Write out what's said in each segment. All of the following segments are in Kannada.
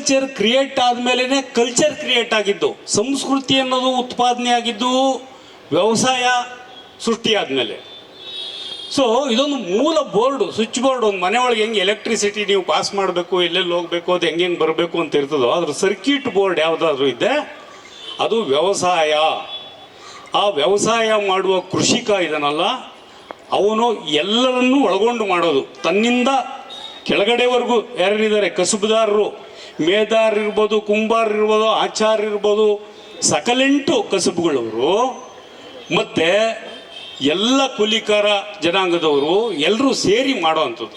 ಅಗ್ರಿಕಲ್ಚರ್ ಕ್ರಿಯೇಟ್ ಆದಮೇಲೆ ಕಲ್ಚರ್ ಕ್ರಿಯೇಟ್ ಆಗಿದ್ದು, ಸಂಸ್ಕೃತಿ ಅನ್ನೋದು ಉತ್ಪಾದನೆ ಆಗಿದ್ದು ವ್ಯವಸಾಯ ಸೃಷ್ಟಿಯಾದಮೇಲೆ. ಸೊ ಇದೊಂದು ಮೂಲ ಬೋರ್ಡು, ಸ್ವಿಚ್ ಬೋರ್ಡ್. ಒಂದು ಮನೆ ಒಳಗೆ ಹೆಂಗೆ ಎಲೆಕ್ಟ್ರಿಸಿಟಿ ನೀವು ಪಾಸ್ ಮಾಡಬೇಕು, ಎಲ್ಲೆಲ್ಲಿ ಹೋಗಬೇಕು, ಅದು ಹೆಂಗೆ ಬರಬೇಕು ಅಂತ ಇರ್ತದೋ, ಅದ್ರ ಸರ್ಕ್ಯೂಟ್ ಬೋರ್ಡ್ ಯಾವುದಾದ್ರೂ ಇದೆ ಅದು ವ್ಯವಸಾಯ. ಆ ವ್ಯವಸಾಯ ಮಾಡುವ ಕೃಷಿಕ ಇದನ್ನಲ್ಲ, ಅವನು ಎಲ್ಲರನ್ನೂ ಒಳಗೊಂಡು ಮಾಡೋದು. ತನ್ನಿಂದ ಕೆಳಗಡೆವರೆಗೂ ಯಾರ್ಯಾರಿದ್ದಾರೆ, ಕಸುಬುದಾರರು, ಮೇದಾರ್ ಇರ್ಬೋದು, ಕುಂಬಾರ್ ಇರ್ಬೋದು, ಆಚಾರ ಇರ್ಬೋದು, ಸಕಲೆಂಟು ಕಸುಬುಗಳವರು, ಮತ್ತು ಎಲ್ಲ ಕೂಲಿಕಾರ ಜನಾಂಗದವರು ಎಲ್ಲರೂ ಸೇರಿ ಮಾಡೋ ಅಂಥದ್ದು.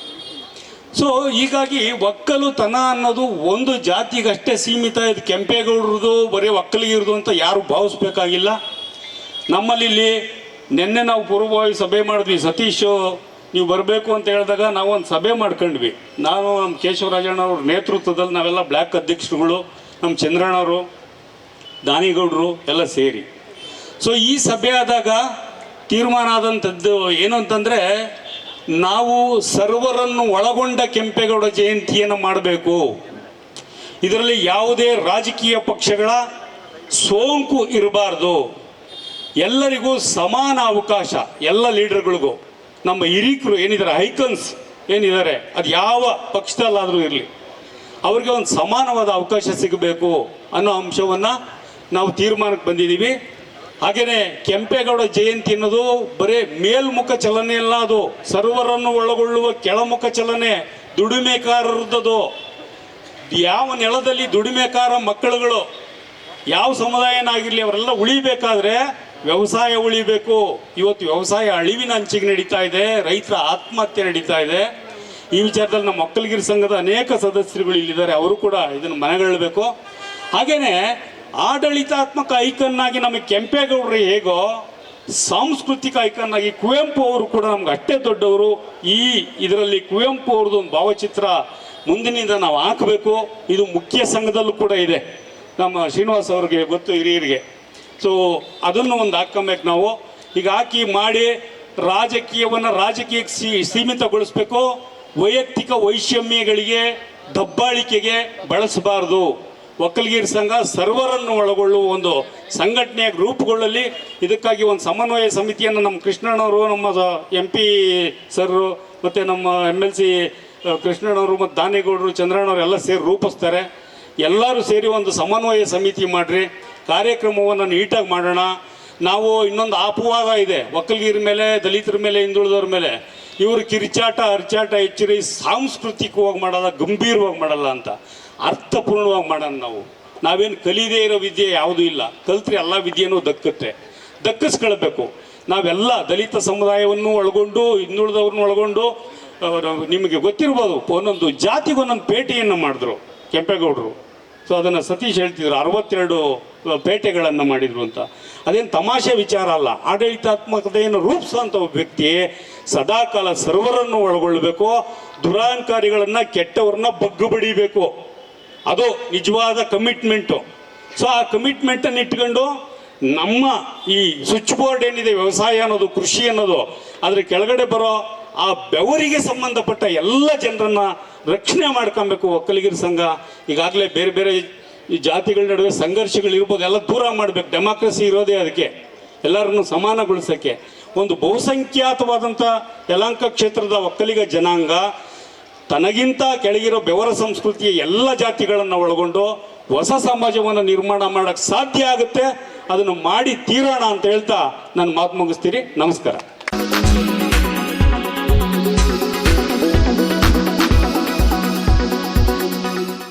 ಸೊ ಹೀಗಾಗಿ ಒಕ್ಕಲುತನ ಅನ್ನೋದು ಒಂದು ಜಾತಿಗಷ್ಟೇ ಸೀಮಿತ. ಇದು ಕೆಂಪೇಗೌಡರದು ಬರೀ ಒಕ್ಕಲಿಗಿರದು ಅಂತ ಯಾರು ಭಾವಿಸ್ಬೇಕಾಗಿಲ್ಲ. ನಮ್ಮಲ್ಲಿ ಇಲ್ಲಿ ನಿನ್ನೆ ನಾವು ಪೂರ್ವಭಾವಿ ಸಭೆ ಮಾಡಿದ್ವಿ. ಸತೀಶ್ ನೀವು ಬರಬೇಕು ಅಂತ ಹೇಳಿದಾಗ ನಾವೊಂದು ಸಭೆ ಮಾಡ್ಕೊಂಡ್ವಿ. ನಾನು ನಮ್ಮ ಕೇಶವರಾಜಣ್ಣವ್ರ ನೇತೃತ್ವದಲ್ಲಿ ನಾವೆಲ್ಲ ಬ್ಲ್ಯಾಕ್ ಅಧ್ಯಕ್ಷರುಗಳು, ನಮ್ಮ ಚಂದ್ರಣ್ಣವರು, ದಾನಿಗೌಡರು ಎಲ್ಲ ಸೇರಿ. ಸೊ ಈ ಸಭೆ ಆದಾಗ ತೀರ್ಮಾನ ಆದಂಥದ್ದು ಏನು ಅಂತಂದರೆ, ನಾವು ಸರ್ವರನ್ನು ಒಳಗೊಂಡ ಕೆಂಪೇಗೌಡ ಜಯಂತಿಯನ್ನು ಮಾಡಬೇಕು. ಇದರಲ್ಲಿ ಯಾವುದೇ ರಾಜಕೀಯ ಪಕ್ಷಗಳ ಸೋಂಕು ಇರಬಾರ್ದು. ಎಲ್ಲರಿಗೂ ಸಮಾನ ಅವಕಾಶ, ಎಲ್ಲ ಲೀಡರ್ಗಳಿಗೂ, ನಮ್ಮ ಹಿರೀಕರು ಏನಿದ್ದಾರೆ, ಐಕನ್ಸ್ ಏನಿದ್ದಾರೆ, ಅದು ಯಾವ ಪಕ್ಷದಲ್ಲಾದರೂ ಇರಲಿ, ಅವ್ರಿಗೆ ಒಂದು ಸಮಾನವಾದ ಅವಕಾಶ ಸಿಗಬೇಕು ಅನ್ನೋ ಅಂಶವನ್ನು ನಾವು ತೀರ್ಮಾನಕ್ಕೆ ಬಂದಿದ್ದೀವಿ. ಹಾಗೆಯೇ ಕೆಂಪೇಗೌಡ ಜಯಂತಿ ಅನ್ನೋದು ಬರೀ ಮೇಲ್ಮುಖ ಚಲನೆ ಅಲ್ಲ, ಅದು ಸರ್ವರನ್ನು ಒಳಗೊಳ್ಳುವ ಕೆಳಮುಖ ಚಲನೆ, ದುಡಿಮೆಕಾರರದ್ದು. ಯಾವ ನೆಲದಲ್ಲಿ ದುಡಿಮೆಕಾರ ಮಕ್ಕಳುಗಳು, ಯಾವ ಸಮುದಾಯನಾಗಿರಲಿ, ಅವರೆಲ್ಲ ಉಳಿಬೇಕಾದ್ರೆ ವ್ಯವಸಾಯ ಉಳಿಬೇಕು. ಇವತ್ತು ವ್ಯವಸಾಯ ಅಳಿವಿನ ಅಂಚಿಗೆ ನಡೀತಾ ಇದೆ, ರೈತರ ಆತ್ಮಹತ್ಯೆ ನಡೀತಾ ಇದೆ. ಈ ವಿಚಾರದಲ್ಲಿ ನಮ್ಮ ಒಕ್ಕಲಿಗರ ಸಂಘದ ಅನೇಕ ಸದಸ್ಯರುಗಳು ಇಲ್ಲಿದ್ದಾರೆ, ಅವರು ಕೂಡ ಇದನ್ನು ಮನಗೊಳ್ಳಬೇಕು. ಹಾಗೆಯೇ ಆಡಳಿತಾತ್ಮಕ ಐಕನ್ನಾಗಿ ನಮಗೆ ಕೆಂಪೇಗೌಡರು ಹೇಗೋ, ಸಾಂಸ್ಕೃತಿಕ ಐಕನ್ನಾಗಿ ಕುವೆಂಪು ಅವರು ಕೂಡ ನಮ್ಗೆ ಅಷ್ಟೇ ದೊಡ್ಡವರು. ಈ ಇದರಲ್ಲಿ ಕುವೆಂಪು ಅವ್ರದ್ದು ಒಂದು ಭಾವಚಿತ್ರ ಮುಂದಿನಿಂದ ನಾವು ಹಾಕಬೇಕು. ಇದು ಮುಖ್ಯ ಸಂಘದಲ್ಲೂ ಕೂಡ ಇದೆ, ನಮ್ಮ ಶ್ರೀನಿವಾಸ್ ಅವ್ರಿಗೆ ಗೊತ್ತು, ಹಿರಿಯರಿಗೆ. ಸೊ ಅದನ್ನು ಒಂದು ಹಾಕ್ಕೊಬೇಕು ನಾವು. ಈಗ ಹಾಕಿ ಮಾಡಿ ರಾಜಕೀಯವನ್ನು ರಾಜಕೀಯಕ್ಕೆ ಸೀಮಿತಗೊಳಿಸ್ಬೇಕು. ವೈಯಕ್ತಿಕ ವೈಷಮ್ಯಗಳಿಗೆ, ದಬ್ಬಾಳಿಕೆಗೆ ಬಳಸಬಾರ್ದು. ಒಕ್ಕಲಿಗರ ಸಂಘ ಸರ್ವರನ್ನು ಒಳಗೊಳ್ಳುವ ಒಂದು ಸಂಘಟನೆಯಾಗಿ ರೂಪುಗೊಳ್ಳಲಿ. ಇದಕ್ಕಾಗಿ ಒಂದು ಸಮನ್ವಯ ಸಮಿತಿಯನ್ನು ನಮ್ಮ ಕೃಷ್ಣಣ್ಣವರು, ನಮ್ಮ MP ಸರ್, ಮತ್ತು ನಮ್ಮ MLC ಕೃಷ್ಣಣ್ಣವರು ಮತ್ತು ದಾನೇಗೌಡರು, ಚಂದ್ರಣ್ಣವರು ಎಲ್ಲ ಸೇರಿ ರೂಪಿಸ್ತಾರೆ. ಎಲ್ಲರೂ ಸೇರಿ ಒಂದು ಸಮನ್ವಯ ಸಮಿತಿ ಮಾಡಿರಿ, ಕಾರ್ಯಕ್ರಮವನ್ನು ನೀಟಾಗಿ ಮಾಡೋಣ. ನಾವು ಇನ್ನೊಂದು ಅಪವಾದ ಇದೆ ಒಕ್ಕಲಿಗರ ಮೇಲೆ, ದಲಿತರ ಮೇಲೆ, ಹಿಂದುಳಿದವ್ರ ಮೇಲೆ, ಇವರು ಕಿರಿಚಾಟ ಅರ್ಚಾಟ ಹೆಚ್ಚಿರಿ ಸಾಂಸ್ಕೃತಿಕವಾಗಿ ಮಾಡಲ್ಲ, ಗಂಭೀರವಾಗಿ ಮಾಡಲ್ಲ ಅಂತ ಅರ್ಥಪೂರ್ಣವಾಗಿ ಮಾಡೋಣ. ನಾವೇನು ಕಲಿದೇ ಇರೋ ವಿದ್ಯೆ ಯಾವುದೂ ಇಲ್ಲ, ಕಲ್ತ್ರೆ ಎಲ್ಲ ವಿದ್ಯೆನೂ ದಕ್ಕಿಸ್ಕೊಳ್ಬೇಕು. ನಾವೆಲ್ಲ ದಲಿತ ಸಮುದಾಯವನ್ನು ಒಳಗೊಂಡು, ಹಿಂದುಳಿದವ್ರನ್ನ ಒಳಗೊಂಡು, ನಿಮಗೆ ಗೊತ್ತಿರ್ಬೋದು, ಒಂದೊಂದು ಜಾತಿಗೆ ಒಂದೊಂದು ಪೇಟೆಯನ್ನು ಮಾಡಿದ್ರು ಕೆಂಪೇಗೌಡರು. ಸೊ ಅದನ್ನು ಸತೀಶ್ ಹೇಳ್ತಿದ್ರು, 62 ಪೇಟೆಗಳನ್ನು ಮಾಡಿದರು ಅಂತ. ಅದೇನು ತಮಾಷೆ ವಿಚಾರ ಅಲ್ಲ. ಆಡಳಿತಾತ್ಮಕತೆಯನ್ನು ರೂಪಿಸುವಂಥ ಒಬ್ಬ ವ್ಯಕ್ತಿ ಸದಾಕಾಲ ಸರ್ವರನ್ನು ಒಳಗೊಳ್ಳಬೇಕು. ದುರಹಂಕಾರಿಗಳನ್ನು, ಕೆಟ್ಟವ್ರನ್ನ ಬಗ್ಗು ಬಡಿಬೇಕು. ಅದು ನಿಜವಾದ ಕಮಿಟ್ಮೆಂಟು. ಸೊ ಆ ಕಮಿಟ್ಮೆಂಟನ್ನು ಇಟ್ಕೊಂಡು ನಮ್ಮ ಈ ಸ್ವಿಚ್ ಬೋರ್ಡ್ ಏನಿದೆ, ವ್ಯವಸಾಯ ಅನ್ನೋದು, ಕೃಷಿ ಅನ್ನೋದು, ಅದ್ರ ಕೆಳಗಡೆ ಬರೋ ಆ ಬೆವರಿಗೆ ಸಂಬಂಧಪಟ್ಟ ಎಲ್ಲ ಜನರನ್ನು ರಕ್ಷಣೆ ಮಾಡ್ಕೊಬೇಕು ಒಕ್ಕಲಿಗರ ಸಂಘ. ಈಗಾಗಲೇ ಬೇರೆ ಬೇರೆ ಈ ಜಾತಿಗಳ ನಡುವೆ ಸಂಘರ್ಷಗಳಿರ್ಬೋದು, ಎಲ್ಲ ದೂರ ಮಾಡಬೇಕು. ಡೆಮಾಕ್ರಸಿ ಇರೋದೇ ಅದಕ್ಕೆ, ಎಲ್ಲರನ್ನು ಸಮಾನಗೊಳಿಸೋಕ್ಕೆ. ಒಂದು ಬಹುಸಂಖ್ಯಾತವಾದಂಥ ಯಲಹಂಕ ಕ್ಷೇತ್ರದ ಒಕ್ಕಲಿಗ ಜನಾಂಗ ತನಗಿಂತ ಕೆಳಗಿರೋ ಬೆವರ ಸಂಸ್ಕೃತಿಯ ಎಲ್ಲ ಜಾತಿಗಳನ್ನು ಒಳಗೊಂಡು ಹೊಸ ಸಮಾಜವನ್ನು ನಿರ್ಮಾಣ ಮಾಡೋಕ್ಕೆ ಸಾಧ್ಯ ಆಗುತ್ತೆ. ಅದನ್ನು ಮಾಡಿ ತೀರೋಣ ಅಂತ ಹೇಳ್ತಾ ನಾನು ಮಾತು ಮುಗಿಸ್ತೀನಿ. ನಮಸ್ಕಾರ.